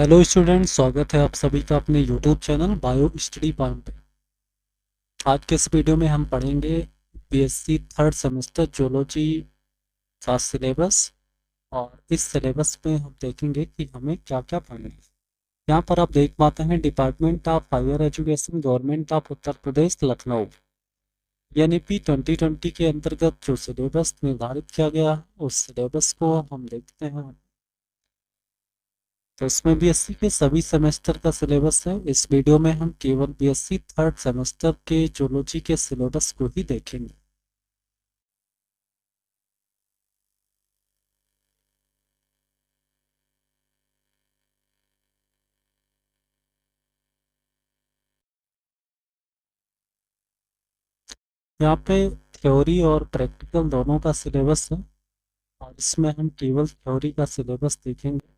Hello students, स्वागत है आप सभी का अपने YouTube channel bio study point पे। आज के इस वीडियो में हम पढ़ेंगे बीएससी थर्ड सेमेस्टर जूलॉजी का सिलेबस। और इस सिलेबस में हम देखेंगे कि हमें क्या क्या पढ़ना है। यहाँ पर आप देख पाते हैं department of higher education, government of Uttar Pradesh, Lucknow. यानी 2020 के अंतर्गत जो सिलेबस निर्धारित किया गया उस सिलेबस को हम देखते हैं। तो इसमें बीएससी के सभी सेमेस्टर का सिलेबस है। इस वीडियो में हम केवल बीएससी थर्ड सेमेस्टर के जूलॉजी के सिलेबस को ही देखेंगे। यहाँ पे थ्योरी और प्रैक्टिकल दोनों का सिलेबस है और इसमें हम केवल थ्योरी का सिलेबस देखेंगे।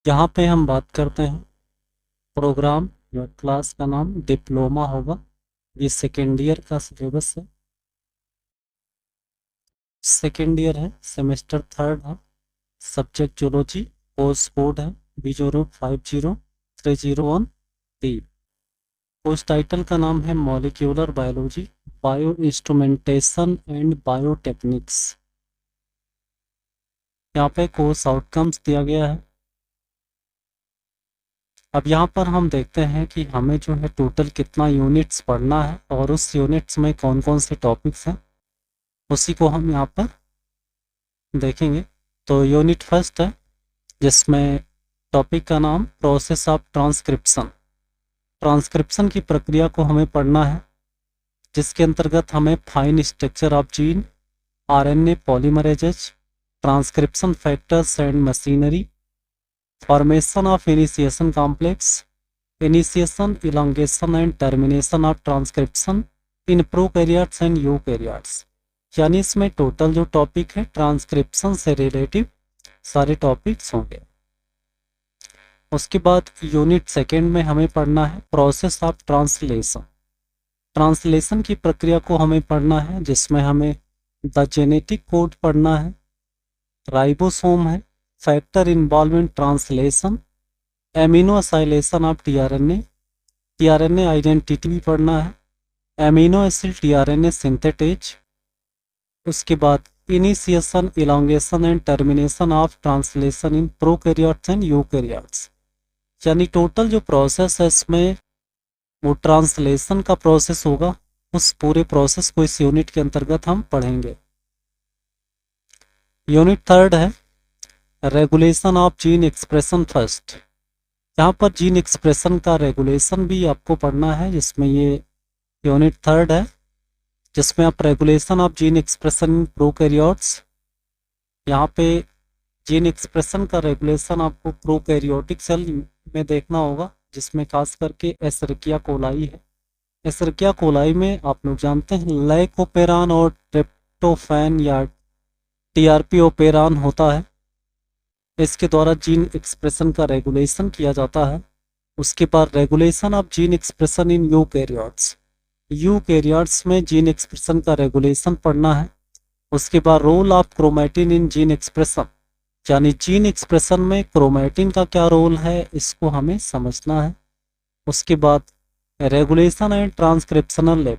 यहाँ पे हम बात करते हैं प्रोग्राम या क्लास का नाम डिप्लोमा होगा। ये सेकेंड ईयर का सिलेबस है। सेकेंड ईयर है, सेमेस्टर थर्ड है, सब्जेक्ट जूलॉजी, कोर्स कोड है B0503013। कोर्स टाइटल का नाम है molecular biology, bio instrumentation and biotechniques. यहाँ पे कोर्स आउटकम्स दिया गया है। अब यहाँ पर हम देखते हैं कि हमें जो है टोटल कितना यूनिट्स पढ़ना है और उस यूनिट्स में कौन कौन से टॉपिक्स हैं उसी को हम यहाँ पर देखेंगे। तो यूनिट फर्स्ट है जिसमें टॉपिक का नाम प्रोसेस ऑफ ट्रांसक्रिप्शन। ट्रांसक्रिप्शन की प्रक्रिया को हमें पढ़ना है, जिसके अंतर्गत हमें fine structure of gene, RNA polymerases, transcription factors and machinery, formation of initiation complex, initiation, elongation and termination of transcription in prokaryotes and eukaryotes. यानी इसमें टोटल जो टॉपिक है ट्रांसक्रिप्शन से रिलेटिव सारे टॉपिक्स होंगे। उसके बाद यूनिट सेकेंड में हमें पढ़ना है प्रोसेस ऑफ ट्रांसलेशन। ट्रांसलेशन की प्रक्रिया को हमें पढ़ना है, जिसमें हमें द जेनेटिक कोड पढ़ना है, राइबोसोम है, factor involve in translation, amino acylation of tRNA identity भी पढ़ना है, एमिनो एसिड टीआरएनए सिंथेटेज। उसके बाद initiation, elongation and termination of translation in prokaryotes and eukaryotes. यानी टोटल जो प्रोसेस है इसमें वो ट्रांसलेशन का प्रोसेस होगा। उस पूरे प्रोसेस को इस यूनिट के अंतर्गत हम पढ़ेंगे। यूनिट थर्ड है regulation of gene expression first. यहाँ पर जीन एक्सप्रेशन का रेगुलेशन भी आपको पढ़ना है, जिसमें ये यूनिट थर्ड है जिसमें आप regulation of gene expression in prokaryotes. यहाँ पे जीन एक्सप्रेशन का रेगुलेशन आपको प्रोकैरियोटिक सेल में देखना होगा, जिसमें खास करके एसरिकिया कोलाई है। एसरिकिया कोलाई में आप लोग जानते हैं लाइकोपेरान और ट्रिप्टोफैन या टीआरपी ओपेरान होता है। इसके द्वारा जीन एक्सप्रेशन का रेगुलेशन किया जाता है। उसके बाद regulation of gene expression in eukaryotes. Eukaryotes में जीन एक्सप्रेशन का रेगुलेशन पढ़ना है। उसके बाद role of chromatin in gene expression, यानी जीन एक्सप्रेशन में क्रोमैटिन का क्या रोल है इसको हमें समझना है। उसके बाद रेगुलेशन एंड ट्रांसक्रिप्शनल लेवल,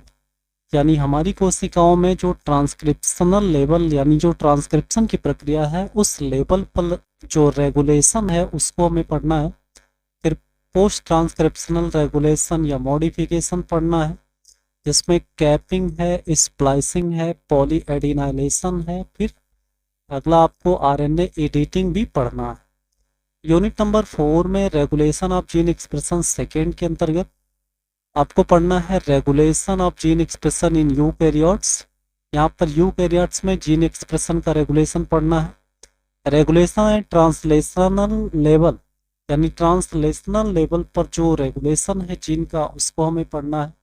यानी हमारी कोशिकाओं में जो ट्रांसक्रिप्शनल लेवल यानी जो ट्रांसक्रिप्शन की प्रक्रिया है उस लेवल पर जो रेगुलेशन है उसको हमें पढ़ना है। फिर पोस्ट ट्रांसक्रिप्शनल रेगुलेशन या मॉडिफिकेशन पढ़ना है, जिसमें कैपिंग है, स्प्लाइसिंग है, पॉली एडिनाइलेशन है। फिर अगला आपको आरएनए एडिटिंग भी पढ़ना है। यूनिट नंबर 4 में regulation of gene expression second के अंतर्गत आपको पढ़ना है regulation of gene expression in eukaryotes. यहाँ पर यूकैरियोट्स में जीन एक्सप्रेशन का रेगुलेशन पढ़ना है। रेगुलेशन एंड ट्रांसलेशनल लेवल, यानी ट्रांसलेशनल लेवल पर जो रेगुलेशन है जीन का उसको हमें पढ़ना है।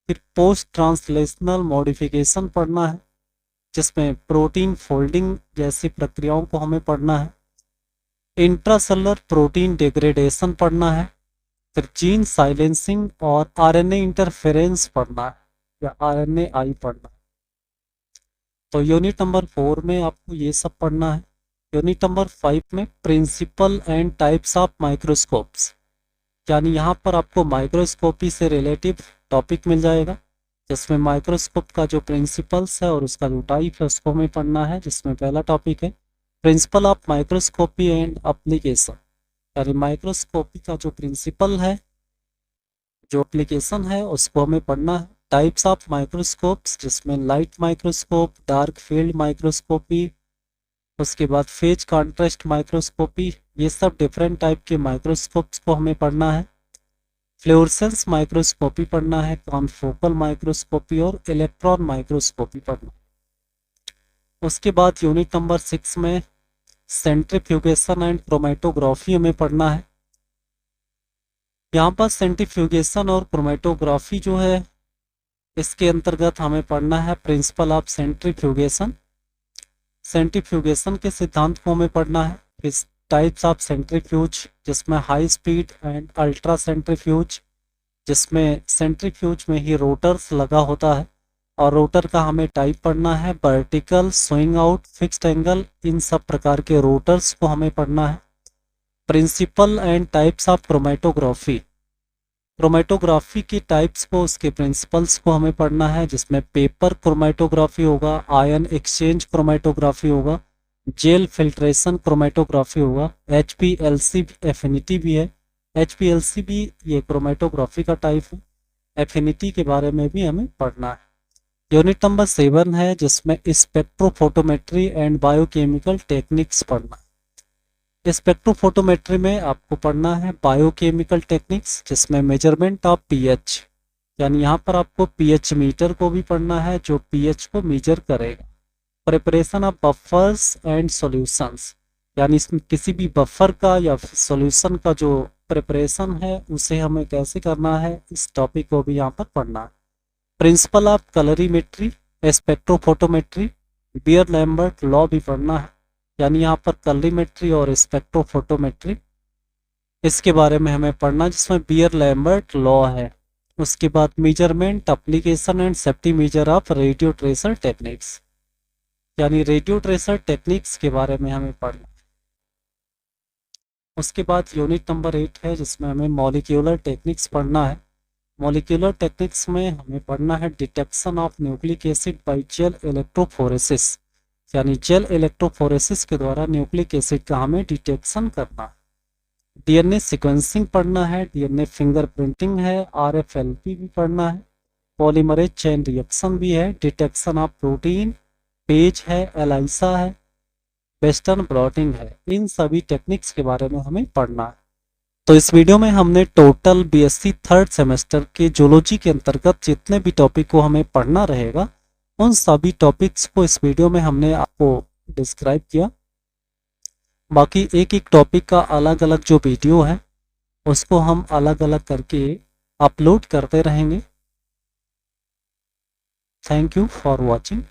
फिर पोस्ट ट्रांसलेशनल मॉडिफिकेशन पढ़ना है। जिसमें प्रोटीन फोल्डिंग जैसी प्रक्रियाओं को हमें पढ़ना है। इंट्रासेलुलर प्रोटीन डिग्रेडेशन पढ़ना है। फिर जीन साइलेंसिंग और आरएनए इंटरफेरेंस पढ़ना है या आरएनए आई पढ़ना है। तो यूनिट नंबर 4 में आपको ये सब पढ़ना है। यूनिट नंबर 5 में principle and types of microscopes, यानी यहाँ पर आपको माइक्रोस्कोपी से रिलेटिव टॉपिक मिल जाएगा, जिसमें माइक्रोस्कोप का जो प्रिंसिपल्स है और उसका जो टाइप है उसको हमें पढ़ना है। जिसमें पहला टॉपिक है principle of microscopy and application, यानी माइक्रोस्कोपी का जो प्रिंसिपल है, जो एप्लीकेशन है, उसको हमें पढ़ना है। टाइप्स ऑफ माइक्रोस्कोप्स, जिसमें light microscope, dark field microscopy, उसके बाद फेज कॉन्ट्रास्ट माइक्रोस्कोपी, ये सब डिफरेंट टाइप के माइक्रोस्कोप्स को हमें पढ़ना है। फ्लोरेसेंस माइक्रोस्कोपी पढ़ना है, कॉन्फोकल माइक्रोस्कोपी और इलेक्ट्रॉन माइक्रोस्कोपी पढ़ना। उसके बाद यूनिट नंबर 6 में सेंट्रीफ्यूगेशन एंड क्रोमेटोग्राफी हमें पढ़ना है। यहाँ पर सेंट्रीफ्यूगेशन और क्रोमेटोग्राफी जो है, इसके अंतर्गत हमें पढ़ना है प्रिंसिपल ऑफ सेंट्रीफ्यूगेशन। सेंट्रीफ्यूगेशन के सिद्धांत को हमें पढ़ना है। फिर टाइप्स ऑफ सेंट्रीफ्यूज, जिसमें high speed and ultra centrifuge, जिसमें सेंट्रीफ्यूज में ही रोटर्स लगा होता है और रोटर का हमें टाइप पढ़ना है। Vertical, swing out, fixed angle, इन सब प्रकार के रोटर्स को हमें पढ़ना है। Principle and types of chromatography, chromatography की टाइप्स को, उसके प्रिंसिपल्स को हमें पढ़ना है, जिसमें पेपर क्रोमेटोग्राफी होगा, आयन एक्सचेंज क्रोमेटोग्राफी होगा, जेल फिल्ट्रेशन क्रोमेटोग्राफी होगा, HPLC एफिनिटी भी है। HPLC भी ये क्रोमेटोग्राफी का टाइप है। एफिनिटी के बारे में भी हमें पढ़ना है। यूनिट नंबर 7 है, जिसमें स्पेक्ट्रोफोटोमेट्री एंड बायोकेमिकल टेक्निक्स पढ़ना है। स्पेक्ट्रोफोटोमेट्री में आपको पढ़ना है बायोकेमिकल टेक्निक्स, जिसमें मेजरमेंट ऑफ पीएच, यानी यहाँ पर आपको पीएच मीटर को भी पढ़ना है, जो पीएच को मेजर करेगा। Preparation of buffers and solutions, यानी इसमें किसी भी बफर का या सॉल्यूशन का जो प्रिपरेशन है उसे हमें कैसे करना है, इस टॉपिक को भी यहाँ पर पढ़ना है। Principle of colorimetry, spectrophotometry, Beer Lambert law भी पढ़ना है, यानी यहाँ पर कलरीमेट्री और स्पेक्ट्रोफोटोमेट्री, इसके बारे में हमें पढ़ना, जिसमें बियर लैम्बर्ट लॉ है। उसके बाद measurement, application and safety measure of radio tracer techniques, यानी रेडियो ट्रेसर टेक्निक्स के बारे में हमें पढ़ना। उसके बाद यूनिट नंबर 8 है, जिसमें हमें मॉलिक्यूलर टेक्निक्स पढ़ना है। मॉलिक्यूलर टेक्निक्स में हमें पढ़ना है detection of nucleic acid by gel electrophoresis, यानी जेल इलेक्ट्रोफोरेसिस के द्वारा न्यूक्लिक एसिड का हमें डिटेक्शन करना है। डीएनए सीक्वेंसिंग पढ़ना है, डीएनए फिंगरप्रिंटिंग है, RFLP भी पढ़ना है, पॉलीमरेज चेन रिएक्शन भी है, डिटेक्शन ऑफ प्रोटीन, पेज है, एलाइसा है, वेस्टर्न ब्लॉटिंग है। इन सभी टेक्निक्स के बारे में हमें पढ़ना है। तो इस वीडियो में हमने टोटल BSc थर्ड सेमेस्टर के जूलॉजी के अंतर्गत जितने भी टॉपिक को हमें पढ़ना रहेगा, उन सभी टॉपिक्स को इस वीडियो में हमने आपको डिस्क्राइब किया। बाकी एक एक टॉपिक का अलग अलग जो वीडियो है उसको हम अलग अलग करके अपलोड करते रहेंगे। Thank you for watching.